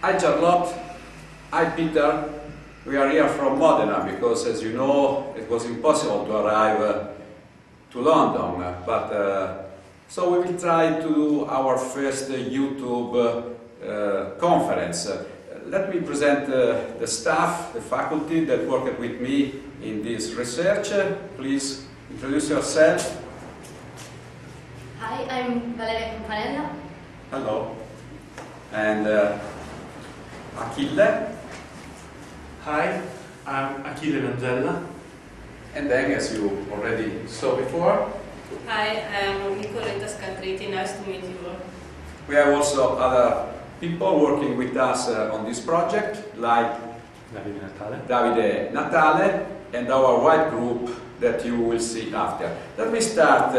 Hi Charlotte, hi Peter. We are here from Modena because, as you know, it was impossible to arrive to London. So we will try to do our first YouTube conference. Let me present the staff, the faculty that worked with me in this research. Please introduce yourself. Hi, I'm Valeria Campanella. Hello. And Achille. Hi, I'm Achille Nangella. And then, as you already saw before, Hi, I'm Nicoletta Scatriti. Nice to meet you all. we have also other people working with us on this project, like Davide Natale and our white group that you will see after. Let me start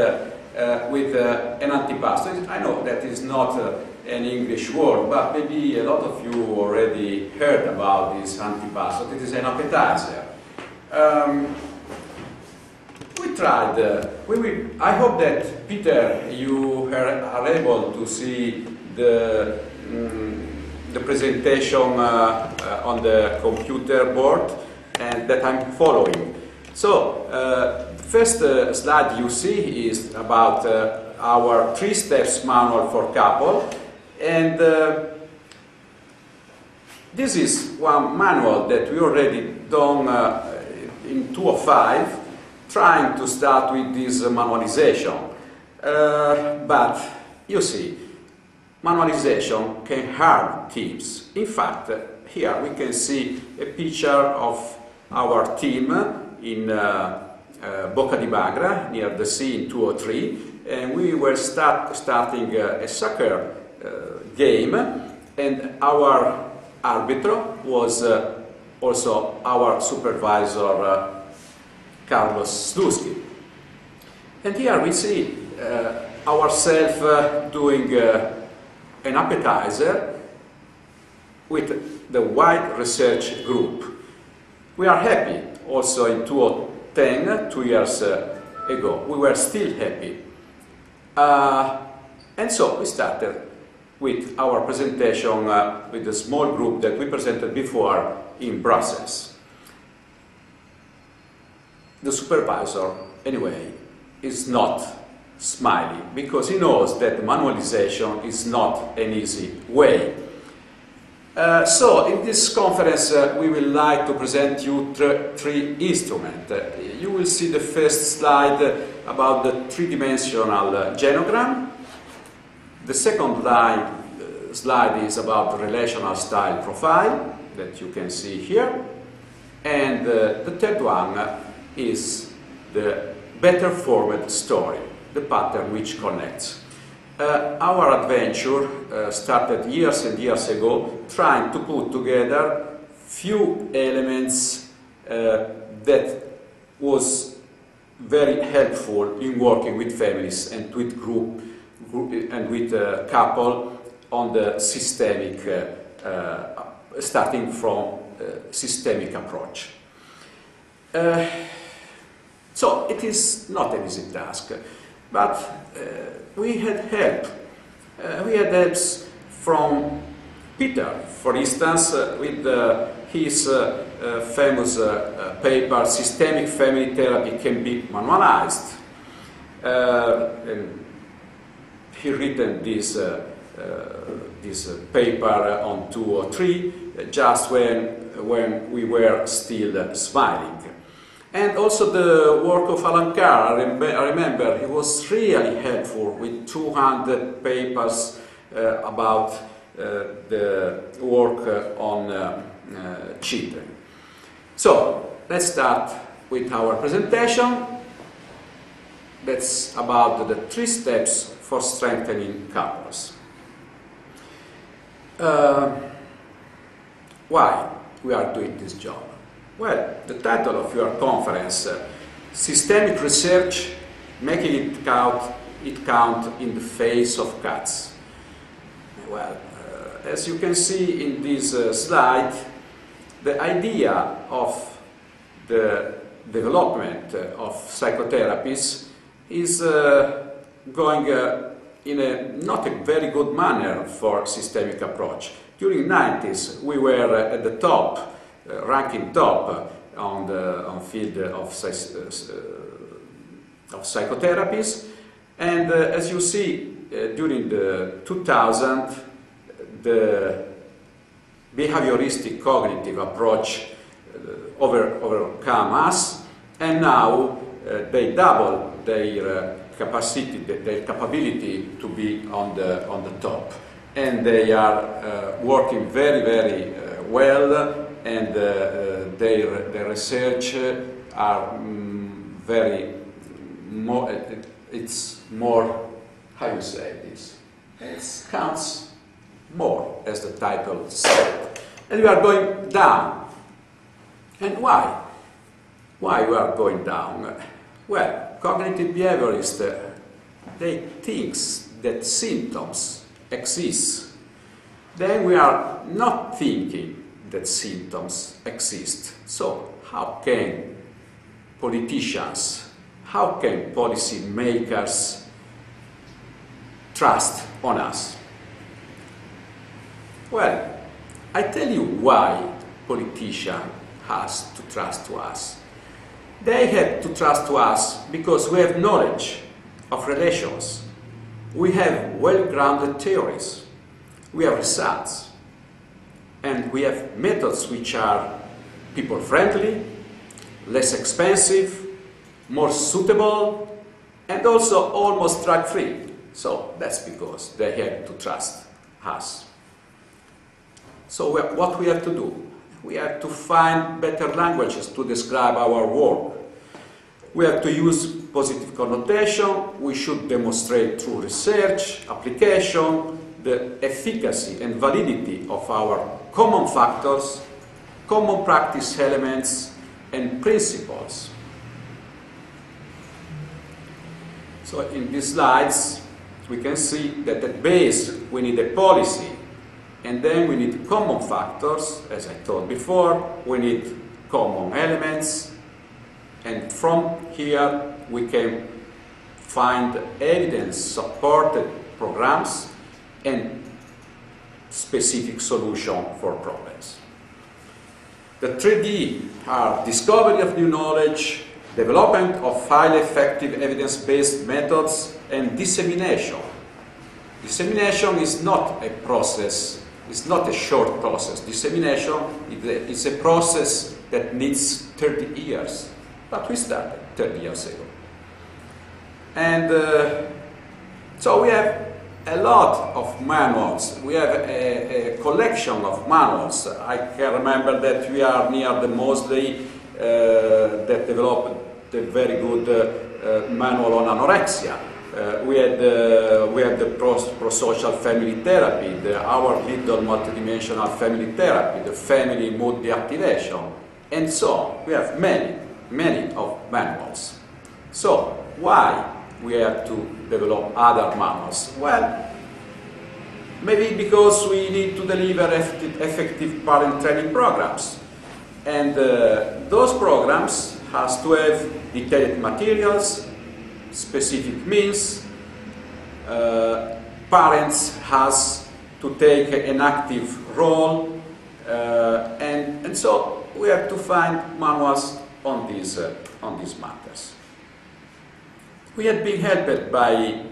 with an antipasto. I know that is not an English word, but maybe a lot of you already heard about this antipasto. It is an appetizer. We tried, I hope that, Peter, you are able to see the presentation on the computer board and that I'm following. So, the first slide you see is about our 3 steps manual for couple, and this is one manual that we already done in 2005, trying to start with this manualization. But you see, manualization can harm teams. In fact, here we can see a picture of our team in Bocca di Bagra, near the sea in 2003, and we were starting a soccer game, and our arbitro was also our supervisor, Carlos Slusky. And here we see ourselves doing an appetizer with the wide research group. We are happy also in 2010, 2 years ago. We were still happy. And so we started with our presentation with the small group that we presented before in Brussels. The supervisor, anyway, is not smiling because he knows that manualization is not an easy way. So in this conference we will like to present you 3 instruments. You will see the first slide about the 3-dimensional genogram. The second slide is about the relational style profile that you can see here. And the third one is the better formed story, the pattern which connects. Our adventure started years and years ago, trying to put together few elements that was very helpful in working with families and with group and with couple on the systemic, starting from systemic approach. So it is not an easy task, but we had help. We had helps from Peter, for instance, with his famous paper, Systemic Family Therapy Can Be Manualized. And he written this paper on 2003, just when we were still smiling. And also the work of Alan Carr, I remember he was really helpful with 200 papers about the work on children. So, let's start with our presentation. That's about the 3 steps for strengthening couples. Why we are doing this job? Well, the title of your conference, Systemic Research, Making it count in the Face of Cats. Well, as you can see in this slide, the idea of the development of psychotherapies is going in a not a very good manner for systemic approach. During 90s, we were at the top, ranking top on the field of psychotherapies. And as you see, during the 2000, the behavioristic cognitive approach overcome us, and now they double their capability to be on the top, and they are working very, very well, and their research are very more. It's more. How you say this? It counts more, as the title said, and we are going down. And why? Why we are going down? Well, cognitive behaviorists, they think that symptoms exist. Then we are not thinking that symptoms exist. So how can politicians, how can policy makers trust on us? Well, I tell you why politicians has to trust to us. They have to trust to us because we have knowledge of relations. We have well-grounded theories. We have results. And we have methods which are people-friendly, less expensive, more suitable, and also almost drug-free. So that's because they have to trust us. So what we have to do? We have to find better languages to describe our work. We have to use positive connotation. We should demonstrate through research, application, the efficacy and validity of our common factors, common practice elements, and principles. So in these slides, we can see that at base we need a policy, and then we need common factors, as I told before, we need common elements, and from here we can find evidence-supported programs and specific solutions for problems. The 3D are discovery of new knowledge, development of highly effective evidence-based methods, and dissemination. Dissemination is not a process. It's not a short process. Dissemination is a process that needs 30 years. But we started 30 years ago. And so we have a lot of manuals. We have a collection of manuals. I can remember that we are near the Mosley that developed a very good manual on anorexia. We had the pro-social family therapy, our little multidimensional family therapy, the family mood deactivation, and so on. We have many of manuals. So why we have to develop other manuals? Well, maybe because we need to deliver effective parent training programs, and those programs has to have detailed materials, specific means, parents has to take an active role, and so we have to find manuals on these matters. We have been helped by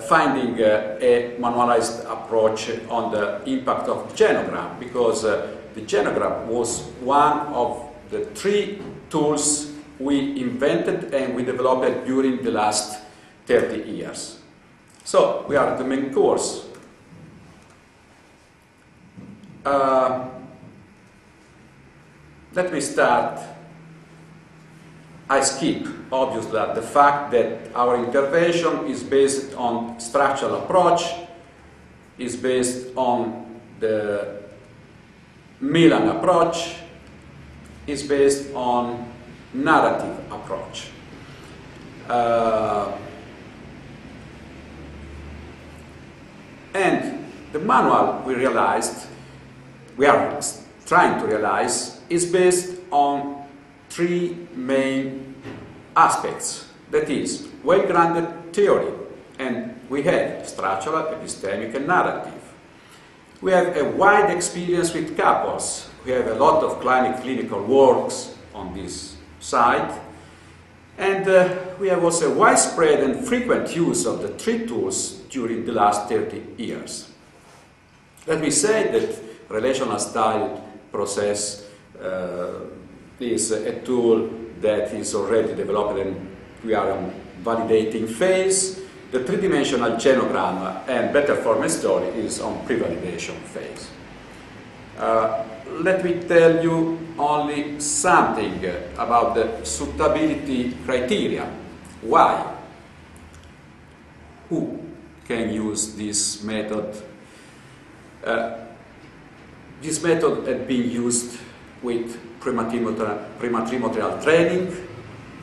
finding a manualized approach on the impact of genogram, because the genogram was one of the 3 tools we invented and we developed during the last 30 years. So we are at the main course. Let me start. I skip, obviously, the fact that our intervention is based on structural approach, is based on the Milan approach, is based on narrative approach. And the manual we are trying to realize, is based on 3 main aspects. That is, well-grounded theory, and we have structural, epistemic, and narrative. We have a wide experience with couples. We have a lot of clinical works on this side. And we have also widespread and frequent use of the three tools during the last 30 years. Let me say that relational style process is a tool that is already developed and we are on validating phase. The three-dimensional genogram and better form and story is on pre-validation phase. Let me tell you only something about the suitability criteria. Why? Who can use this method? This method has been used with prematrimonial training,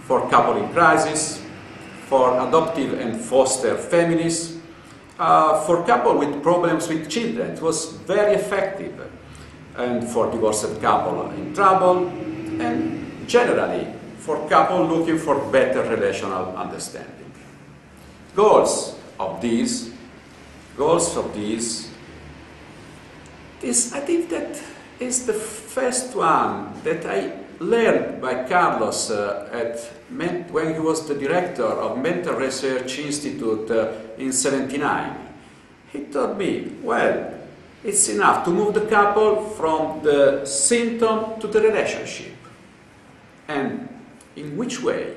for couple in crisis, for adoptive and foster families, for couple with problems with children. It was very effective. And for divorced couple in trouble, and generally for couple looking for better relational understanding. Goals of these, I think that is the first one that I learned by Carlos when he was the director of Mental Research Institute in '79. He told me, well, it's enough to move the couple from the symptom to the relationship. And in which way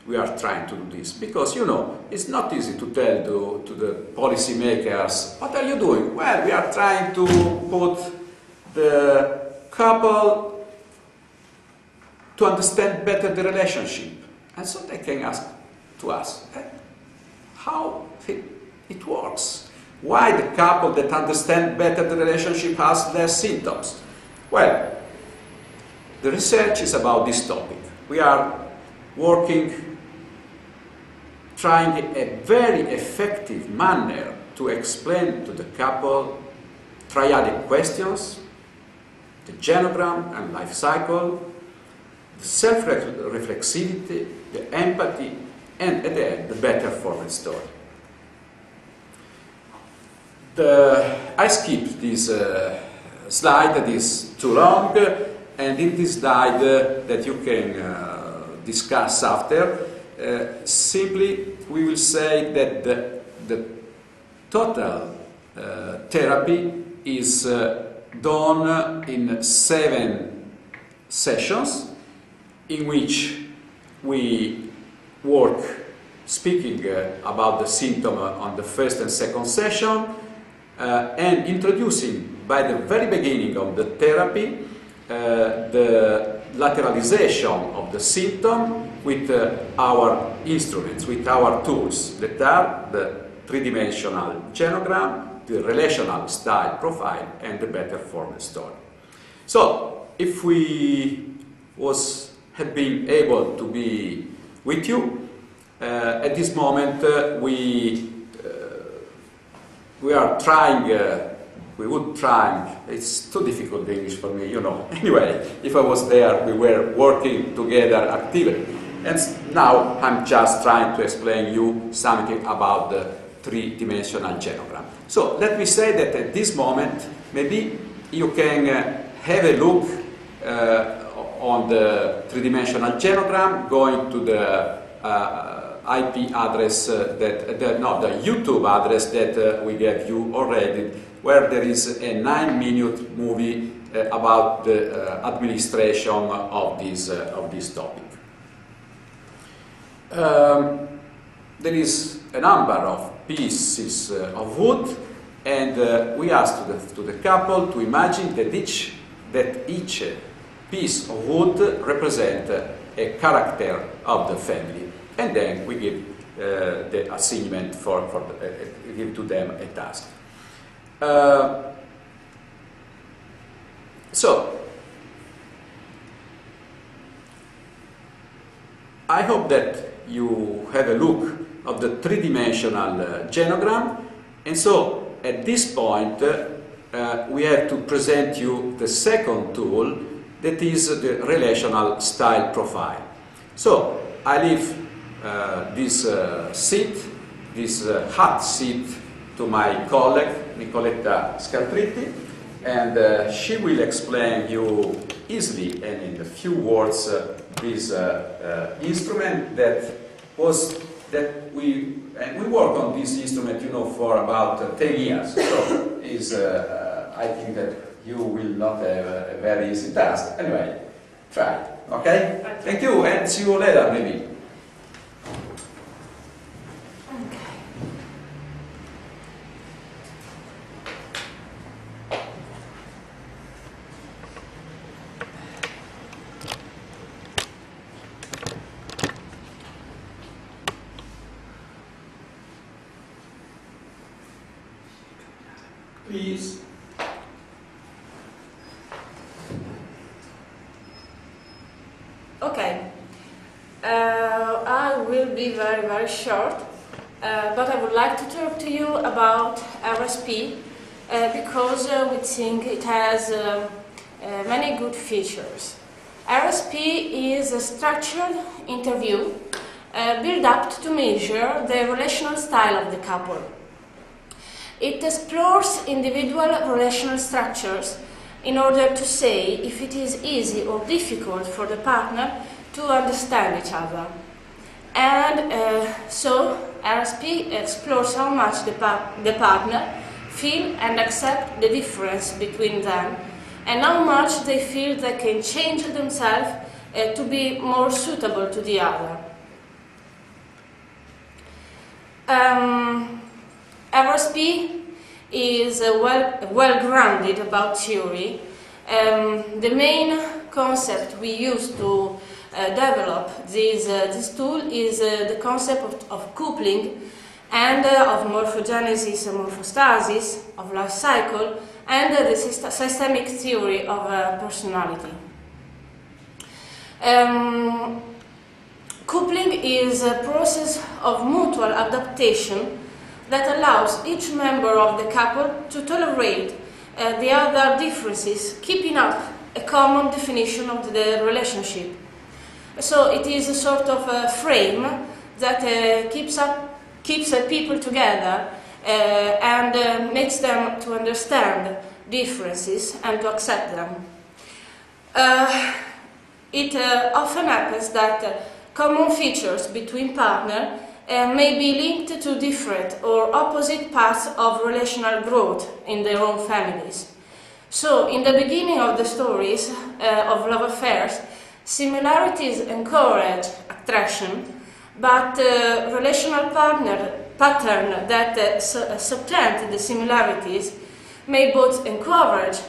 we are trying to do this? Because, you know, it's not easy to tell to the policymakers, what are you doing? Well, we are trying to put the couple to understand better the relationship. And so they can ask to us, how it works. Why the couple that understand better the relationship has less symptoms? Well, the research is about this topic. We are working, trying a very effective manner to explain to the couple triadic questions, the genogram and life cycle, the self-reflexivity, the empathy, and at the end, the better form and story. I skipped this slide that is too long, and in this slide that you can discuss after, simply we will say that the total therapy is done in 7 sessions in which we work speaking about the symptom on the first and second session, and introducing by the very beginning of the therapy the lateralization of the symptom with our instruments, with our tools that are the three-dimensional genogram, the relational style profile, and the better form and story. So, if we had been able to be with you at this moment, we are trying, we would try, it's too difficult English for me, you know. Anyway, if I was there, we were working together actively. And now I'm just trying to explain you something about the three-dimensional genogram. So let me say that at this moment, maybe you can have a look on the three-dimensional genogram, going to the IP address the YouTube address that we gave you already, where there is a 9-minute movie about the administration of this topic. There is a number of pieces of wood, and we asked to the couple to imagine that each piece of wood represents a character of the family. And then we give the assignment give to them a task. So, I hope that you have a look of the three-dimensional genogram, and so at this point we have to present you the second tool, that is the relational style profile. So, I leave this seat, this hot seat to my colleague, Nicoletta Scaltritti, and she will explain you easily and in a few words this instrument that we work on this instrument, you know, for about 10 years. So I think that you will not have a very easy task. Anyway, try. Okay? Thank you, and see you later, maybe. Please. Okay, I will be very, very short, but I would like to talk to you about RSP because we think it has many good features. RSP is a structured interview built up to measure the relational style of the couple. It explores individual relational structures in order to say if it is easy or difficult for the partner to understand each other. And so RSP explores how much the partner feel and accept the difference between them, and how much they feel they can change themselves to be more suitable to the other. RSP is well-grounded about theory. The main concept we use to develop this tool is the concept of coupling and of morphogenesis and morphostasis, of life cycle, and the systemic theory of personality. Coupling is a process of mutual adaptation that allows each member of the couple to tolerate the other differences, keeping up a common definition of the relationship. So it is a sort of a frame that keeps people together and makes them to understand differences and to accept them. It often happens that common features between partners may be linked to different or opposite paths of relational growth in their own families. So, in the beginning of the stories of love affairs, similarities encourage attraction, but relational pattern that supplant the similarities may both encourage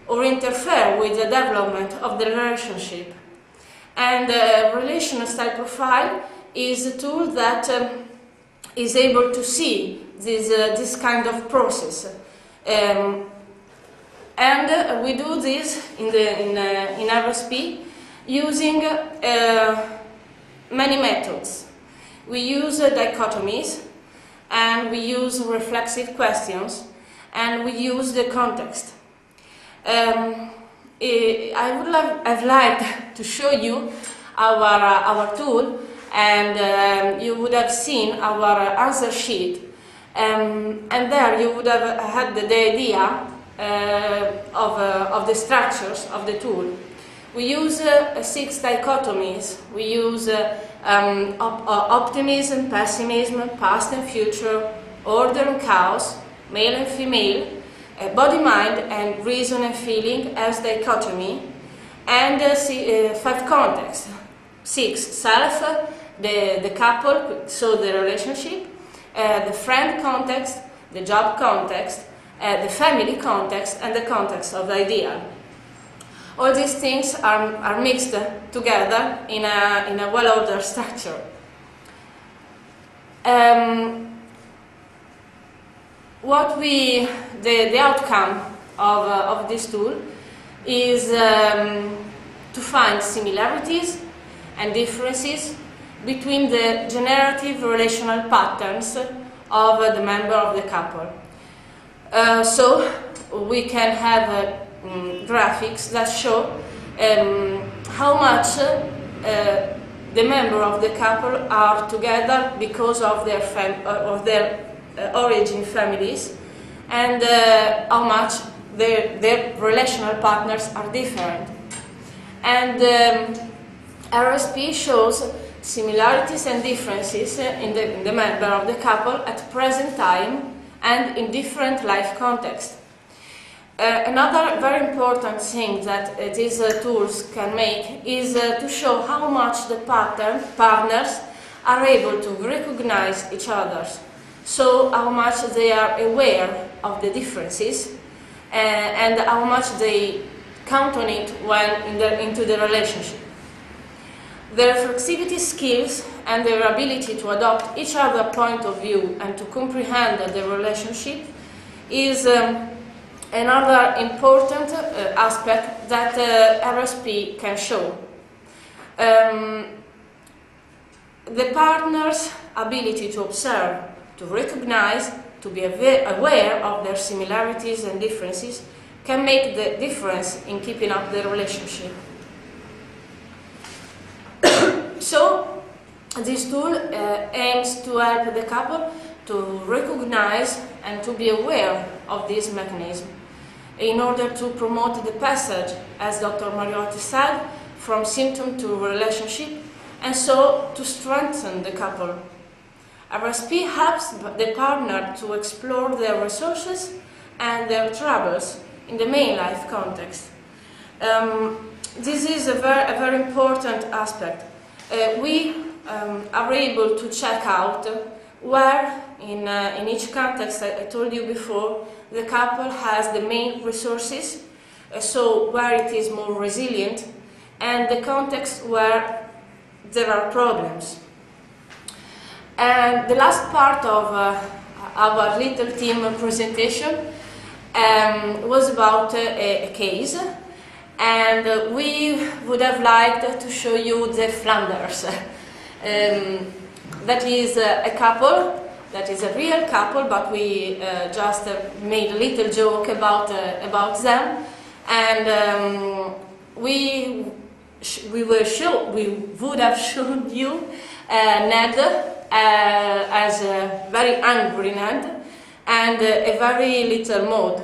or interfere with the development of the relationship. And relational style profile is a tool that is able to see this kind of process, and we do this in RSP using many methods. We use dichotomies, and we use reflexive questions, and we use the context. I've liked to show you our tool, and you would have seen our answer sheet, and there you would have had the idea of the structures of the tool. We use 6 dichotomies. We use optimism, pessimism, past and future, order and chaos, male and female, body, mind, and reason and feeling as dichotomy, and 5 contexts. 6, self, the couple, so the relationship, the friend context, the job context, the family context, and the context of the ideal. All these things are mixed together in a well-ordered structure. The outcome of this tool is to find similarities and differences between the generative relational patterns of the member of the couple. So we can have graphics that show how much the members of the couple are together because of their origin families, and how much their relational partners are different. And RSP shows similarities and differences in the member of the couple at present time and in different life contexts. Another very important thing that these tools can make is to show how much the partners are able to recognize each other, so how much they are aware of the differences and how much they count on it when into the relationship. Their flexibility skills and their ability to adopt each other's point of view and to comprehend the relationship is another important aspect that RSP can show. The partner's ability to observe, to recognize, to be aware of their similarities and differences can make the difference in keeping up the relationship. So, this tool aims to help the couple to recognize and to be aware of this mechanism in order to promote the passage, as Dr. Mariotti said, from symptom to relationship, and so to strengthen the couple. RSP helps the partner to explore their resources and their troubles in the main life context. This is a very important aspect. We are able to check out where in each context I told you before the couple has the main resources, so where it is more resilient, and the context where there are problems. And the last part of our little team presentation was about a case, and we would have liked to show you the Flanders. That is a couple, that is a real couple, but we just made a little joke about them, and we would have shown you Ned as a very angry Ned and a very little Maud,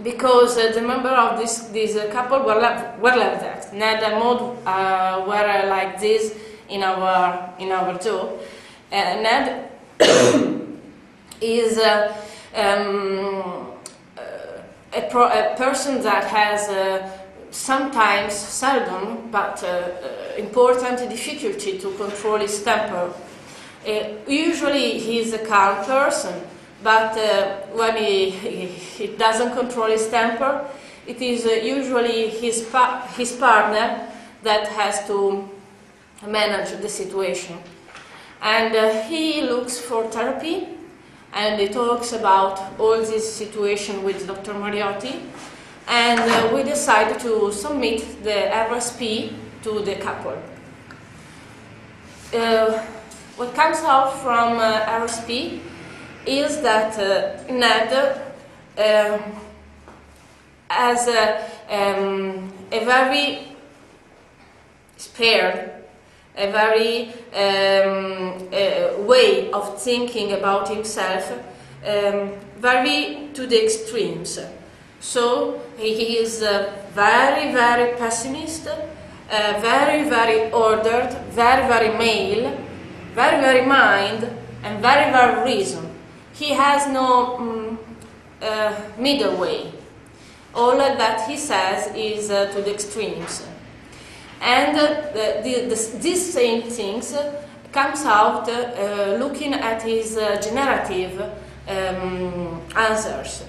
because the member of this couple were like that. Ned and Maud were like this in our joke. Ned is a person that has sometimes, seldom, but important difficulty to control his temper. Usually he is a calm person, but when he doesn't control his temper, it is usually his partner that has to manage the situation. And he looks for therapy, and he talks about all this situation with Dr. Mariotti, and we decided to submit the RSP to the couple. What comes out from RSP is that Ned has a very spared, a very way of thinking about himself, very to the extremes. So he is very, very pessimist, very, very ordered, very, very male, very, very mind, and very, very reason. He has no middle way. All that he says is to the extremes. And these same things comes out looking at his generative answers.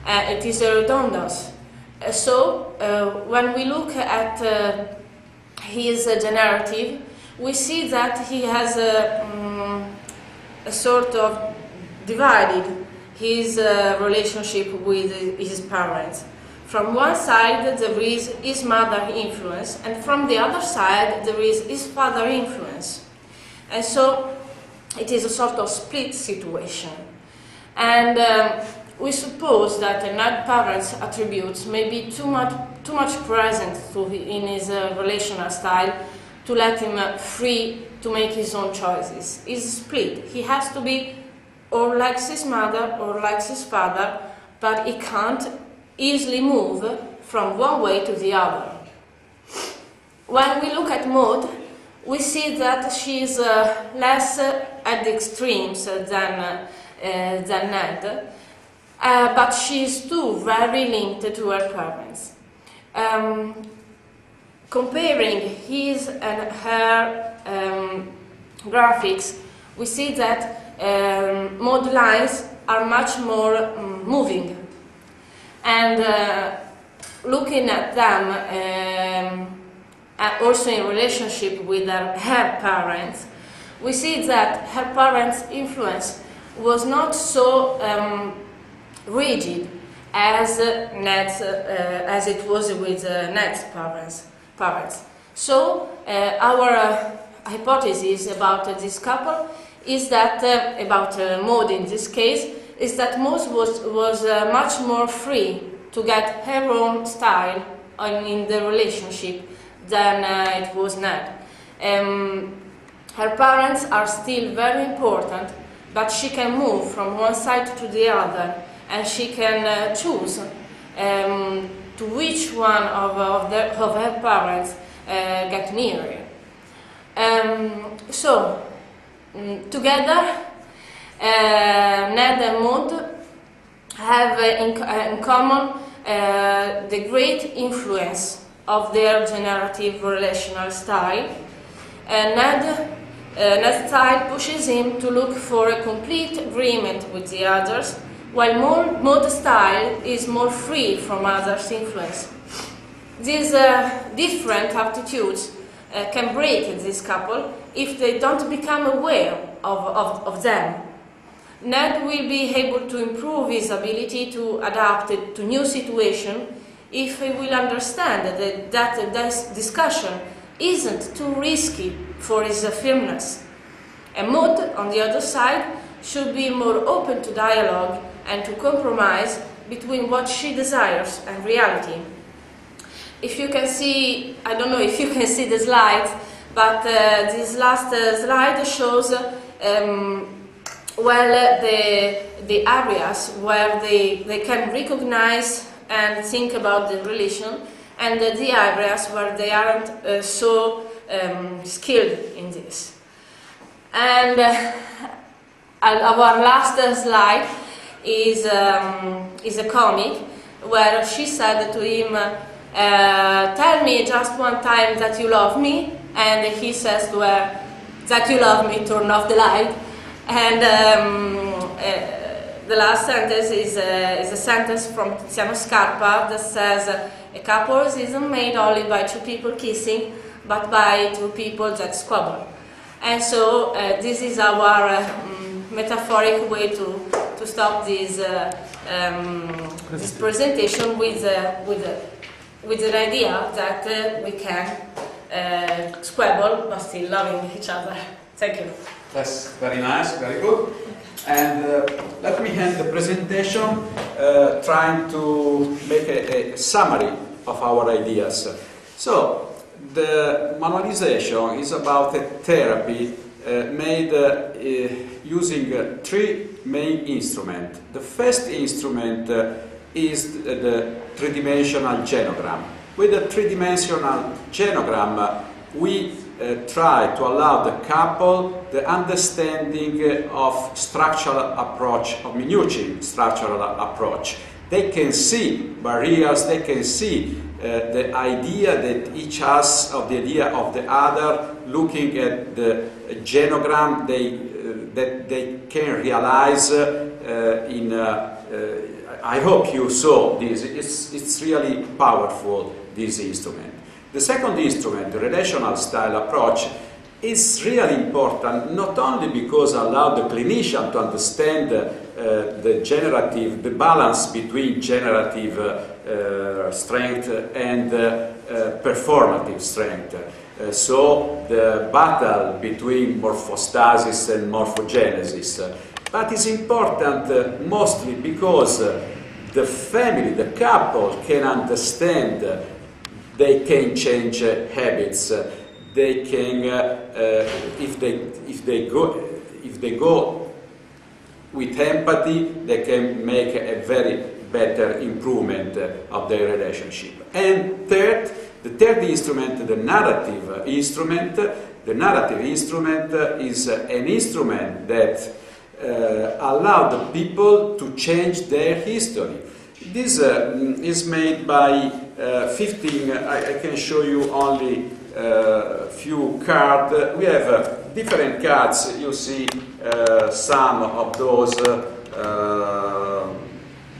It is a redundance. So when we look at his generative, we see that he has a sort of divided his relationship with his parents. From one side there is his mother influence, and from the other side there is his father influence. And so it is a sort of split situation. And we suppose that the parent's attributes may be too much present in his relational style to let him free to make his own choices. He's split. He has to be or likes his mother or likes his father, but he can't easily move from one way to the other. When we look at Maud, we see that she's less at the extremes than Ned, but she's too very linked to her parents. Comparing his and her graphics, we see that Maud lines are much more moving, and looking at them also in relationship with her parents, we see that her parents' influence was not so rigid as as it was with Ned's parents. So our hypothesis about this couple is that about Maud in this case is that Maud was much more free to get her own style in the relationship than it was Ned. Her parents are still very important, but she can move from one side to the other, and she can choose to which one of her parents get nearer. So, together, Ned and Maud have in common the great influence of their generative relational style. Ned's style pushes him to look for a complete agreement with the others, while Maud's style is more free from others' influence. These different attitudes can break this couple if they don't become aware of them. Ned will be able to improve his ability to adapt to new situations if he will understand that this discussion isn't too risky for his firmness. And Maud, on the other side, should be more open to dialogue and to compromise between what she desires and reality. If you can see, I don't know if you can see the slides, but this last slide shows the areas where they can recognize and think about the relation, and the areas where they aren't so skilled in this. And our last slide is a comic where she said to him, tell me just one time that you love me, and he says to her, that you love me, turn off the light. And the last sentence is a sentence from Tiziano Scarpa that says, a couple isn't made only by two people kissing, but by two people that squabble. And so this is our metaphoric way to stop this presentation with an idea that we can squabble but still loving each other. Thank you. That's very nice, very good. And let me end the presentation trying to make a summary of our ideas. So, the manualization is about a therapy made using three main instruments. The first instrument is the three-dimensional genogram. With the three-dimensional genogram, we try to allow the couple the understanding of structural approach, of Minuchin structural approach. They can see barriers, they can see the idea that each has of the idea of the other, looking at the genogram, that they can realize I hope you saw this, it's really powerful, this instrument. The second instrument, the relational style approach, is really important not only because it allows the clinician to understand the balance between generative strength and performative strength. So the battle between morphostasis and morphogenesis. But it's important mostly because the family, the couple can understand, they can change habits, they can, if they go with empathy, they can make a very better improvement of their relationship. And third, the third instrument, the narrative instrument. The narrative instrument is an instrument that allows the people to change their history. This is made by 15, I can show you only a few cards. We have different cards. You see some of those,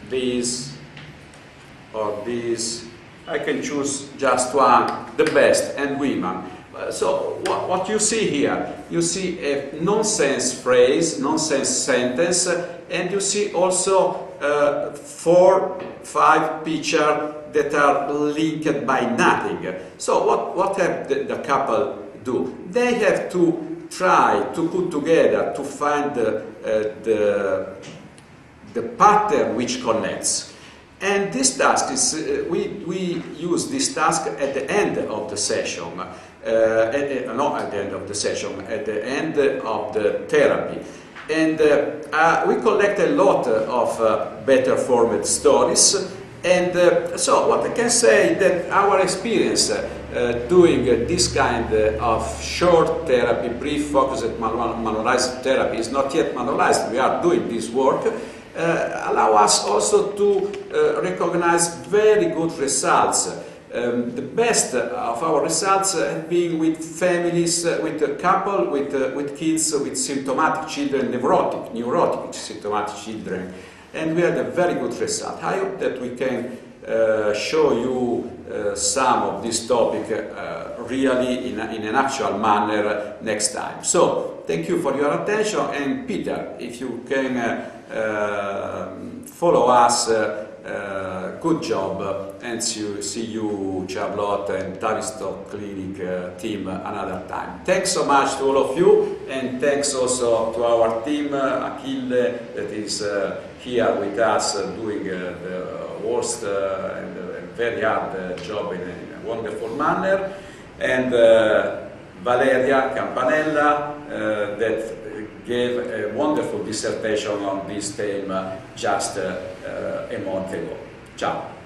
these or these. I can choose just one, the best, and women. So what you see here, you see a nonsense phrase, nonsense sentence, and you see also 4, 5 pictures that are linked by nothing. So what have the couple do? They have to try to put together to find the pattern which connects. And this task is, we use this task at the end of the session, not at the end of the session, at the end of the therapy. And we collect a lot of better formed stories. And so what I can say that our experience doing this kind of short therapy, brief focused manualized therapy is not yet manualized. We are doing this work. Allow us also to recognize very good results. The best of our results have been with families, with a couple, with kids, with symptomatic children, neurotic symptomatic children, and we had a very good result. I hope that we can show you some of this topic really in an actual manner next time. So, thank you for your attention, and Peter, if you can follow us, good job, and see you, Charlotte and Tavistock Clinic team another time. Thanks so much to all of you, and thanks also to our team, Achille, that is here with us doing the worst and very hard job in a wonderful manner, and Valeria Campanella that gave a wonderful dissertation on this theme just a month ago. Ciao.